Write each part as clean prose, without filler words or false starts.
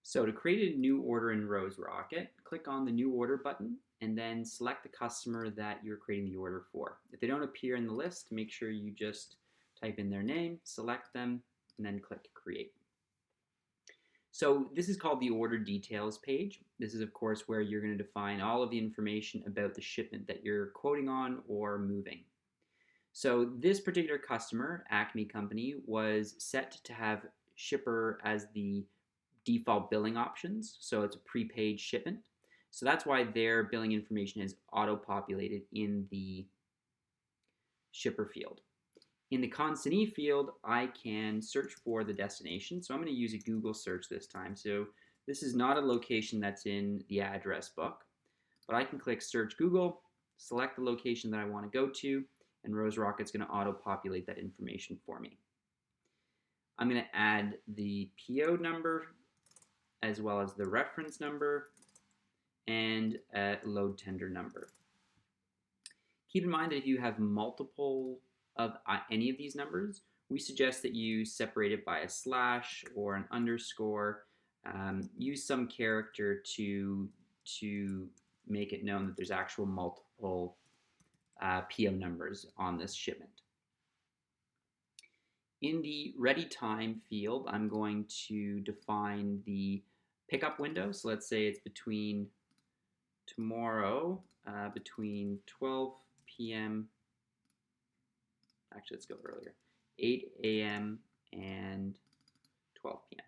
So to create a new order in RoseRocket, click on the New Order button and then select the customer that you're creating the order for. If they don't appear in the list, make sure you just type in their name, select them, and then click Create. So this is called the Order Details page. This is, of course, where you're going to define all of the information about the shipment that you're quoting on or moving. So this particular customer, Acme Company, was set to have shipper as the default billing options. So it's a prepaid shipment. So that's why their billing information is auto-populated in the shipper field. In the consignee field, I can search for the destination. So I'm going to use a Google search this time. So this is not a location that's in the address book, but I can click Search Google, select the location that I want to go to, and RoseRocket's going to auto-populate that information for me. I'm going to add the PO number as well as the reference number and a load tender number. Keep in mind that if you have multiple of any of these numbers, we suggest that you separate it by a slash or an underscore. Use some character to make it known that there's actual multiple PO numbers on this shipment. In the ready time field, I'm going to define the pickup window. So let's say it's between tomorrow, between 12 p.m. Actually, let's go earlier, 8 a.m. and 12 p.m.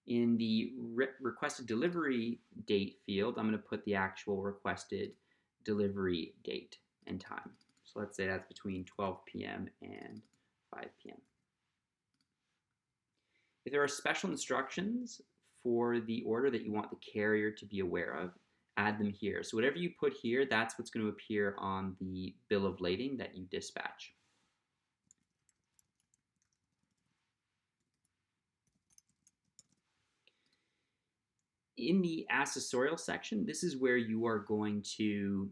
In the requested delivery date field, I'm going to put the actual requested delivery date and time. So let's say that's between 12 p.m. and 5 p.m. If there are special instructions for the order that you want the carrier to be aware of, add them here. So whatever you put here, that's what's going to appear on the bill of lading that you dispatch. In the accessorial section, this is where you are going to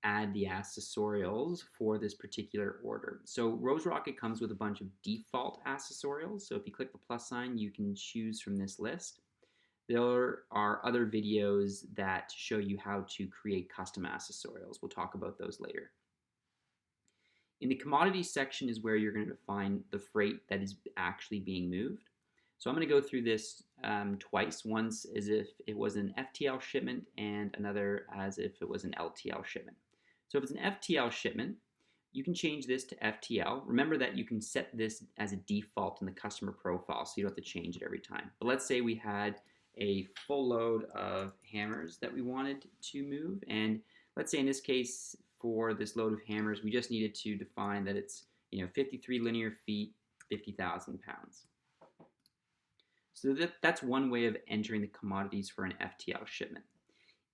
add the accessorials for this particular order. So RoseRocket comes with a bunch of default accessorials. So if you click the plus sign, you can choose from this list. There are other videos that show you how to create custom accessorials. We'll talk about those later. In the commodity section is where you're going to find the freight that is actually being moved. So I'm going to go through this twice, once as if it was an FTL shipment and another as if it was an LTL shipment. So if it's an FTL shipment, you can change this to FTL. Remember that you can set this as a default in the customer profile, so you don't have to change it every time. But let's say we had a full load of hammers that we wanted to move, and let's say in this case for this load of hammers we just needed to define that it's 53 linear feet, 50,000 pounds. So that's one way of entering the commodities for an FTL shipment.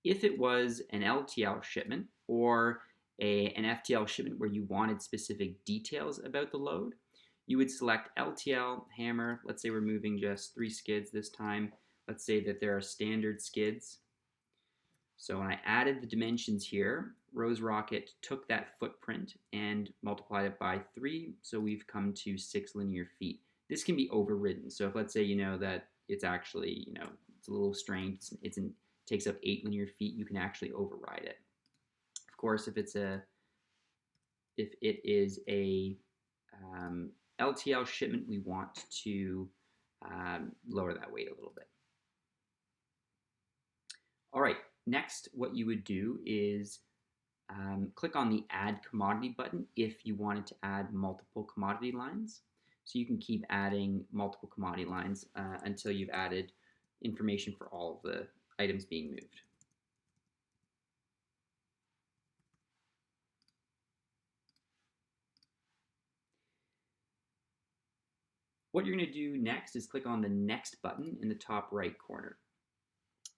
If it was an LTL shipment or an FTL shipment where you wanted specific details about the load, you would select LTL hammer. Let's say we're moving just 3 skids this time. Let's say that there are standard skids. So when I added the dimensions here, RoseRocket took that footprint and multiplied it by 3, so we've come to 6 linear feet. This can be overridden. So if let's say that it's actually it's a little strained, it takes up 8 linear feet, you can actually override it. Of course, if it is a LTL shipment, we want to lower that weight a little bit. All right, next what you would do is click on the Add Commodity button if you wanted to add multiple commodity lines. So you can keep adding multiple commodity lines until you've added information for all of the items being moved. What you're going to do next is click on the Next button in the top right corner.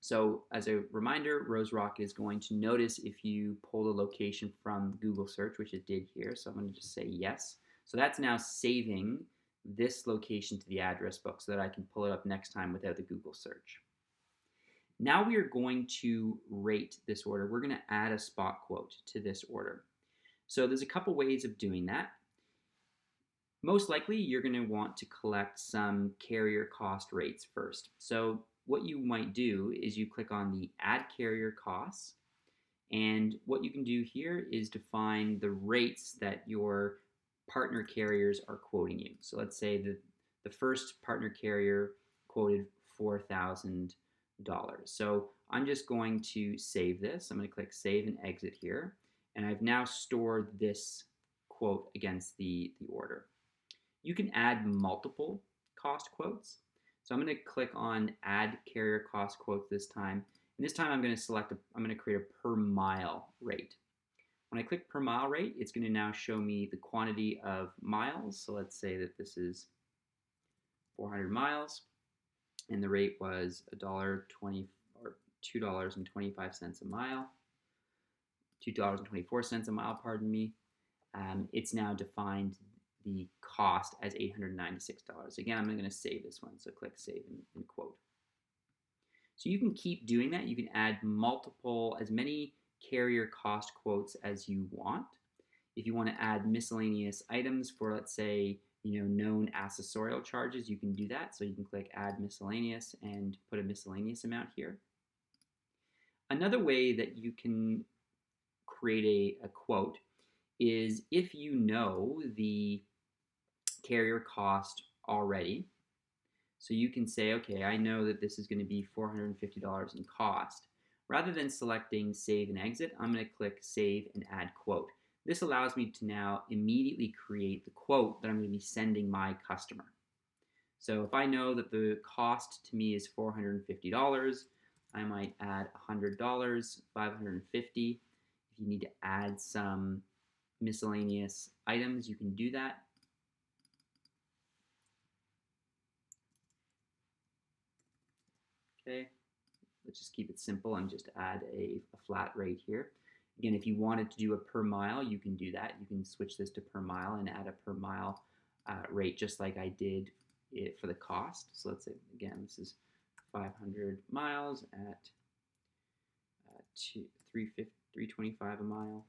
So as a reminder, RoseRocket is going to notice if you pull the location from Google search, which it did here. So I'm going to just say yes. So that's now saving this location to the address book so that I can pull it up next time without the Google search. Now we are going to rate this order. We're going to add a spot quote to this order. So there's a couple ways of doing that. Most likely, you're going to want to collect some carrier cost rates first. So what you might do is you click on the Add Carrier Costs, and what you can do here is define the rates that your partner carriers are quoting you. So let's say that the first partner carrier quoted $4,000. So I'm just going to save this. I'm going to click Save and Exit here. And I've now stored this quote against the order. You can add multiple cost quotes. So I'm going to click on Add Carrier Cost Quotes this time. And this time I'm going to I'm going to create a per mile rate. When I click per mile rate, it's going to now show me the quantity of miles. So let's say that this is 400 miles, and the rate was $1.20 or $2.25 a mile, $2.24 a mile, pardon me. It's now defined the cost as $896. Again, I'm going to save this one, so click Save and Quote. So you can keep doing that. You can add as many carrier cost quotes as you want. If you want to add miscellaneous items for, let's say, known accessorial charges, you can do that. So you can click Add Miscellaneous and put a miscellaneous amount here. Another way that you can create a quote is if you know the carrier cost already. So you can say, okay, I know that this is going to be $450 in cost. Rather than selecting Save and Exit, I'm going to click Save and Add Quote. This allows me to now immediately create the quote that I'm going to be sending my customer. So if I know that the cost to me is $450, I might add $100, $550. If you need to add some miscellaneous items, you can do that. Okay, let's just keep it simple and just add a flat rate here. Again, if you wanted to do a per mile, you can do that. You can switch this to per mile and add a per mile rate, just like I did it for the cost. So let's say, again, this is 500 miles at $325 a mile.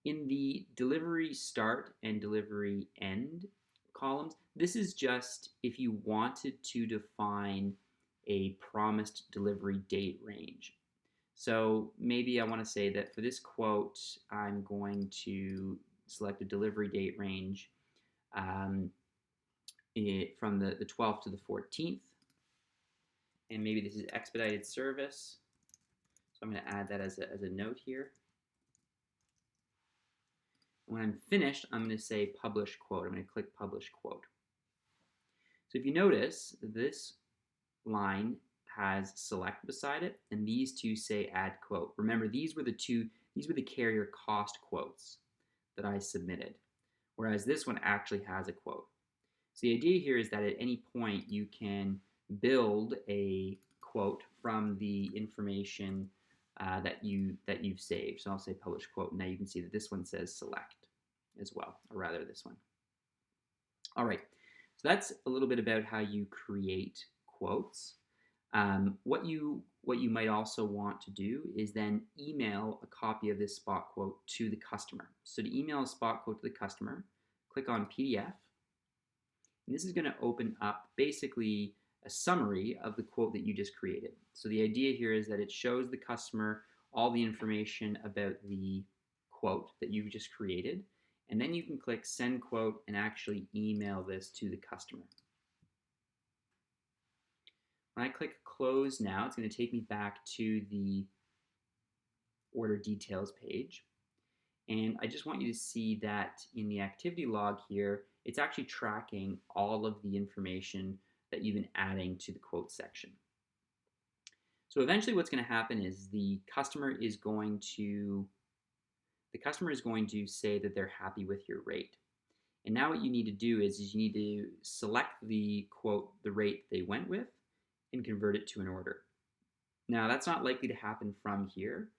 In the delivery start and delivery end columns, this is just if you wanted to define a promised delivery date range. So maybe I want to say that for this quote, I'm going to select a delivery date range from the 12th to the 14th. And maybe this is expedited service. So I'm going to add that as a note here. When I'm finished, I'm going to say Publish Quote. I'm going to click Publish Quote. So if you notice, this line has Select beside it, and these two say Add Quote. Remember, these were the carrier cost quotes that I submitted, whereas this one actually has a quote. So the idea here is that at any point you can build a quote from the information that you've saved. So I'll say Publish Quote. Now you can see that this one says Select as well, or rather this one. All right, so that's a little bit about how you create quotes. What you might also want to do is then email a copy of this spot quote to the customer. So to email a spot quote to the customer, click on PDF, and this is going to open up basically a summary of the quote that you just created. So the idea here is that it shows the customer all the information about the quote that you just created, and then you can click Send Quote and actually email this to the customer. When I click Close now, it's going to take me back to the order details page. And I just want you to see that in the activity log here, it's actually tracking all of the information that you've been adding to the quote section. So eventually what's going to happen is the customer is going to say that they're happy with your rate. And now what you need to do is you need to select the quote, the rate they went with, and convert it to an order. Now that's not likely to happen from here.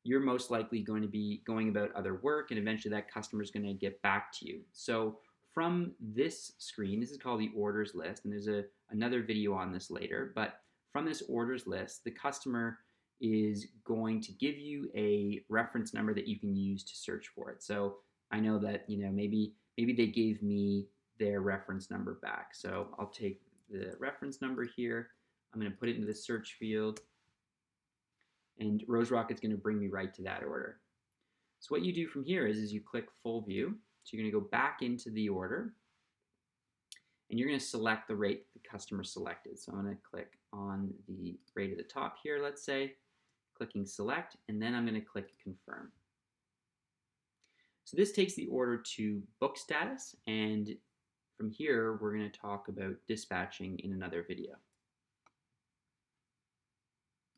You're most likely going to be going about other work, and eventually that customer is going to get back to you. So from this screen, this is called the orders list, and there's another video on this later, but from this orders list, the customer is going to give you a reference number that you can use to search for it. So I know that, maybe they gave me their reference number back. So I'll take the reference number here. I'm going to put it into the search field, and Rose Rocket's going to bring me right to that order. So what you do from here is you click full view. So you're going to go back into the order, and you're going to select the rate the customer selected. So I'm going to click on the rate at the top here, let's say, clicking select, and then I'm going to click confirm. So this takes the order to book status, and from here we're going to talk about dispatching in another video.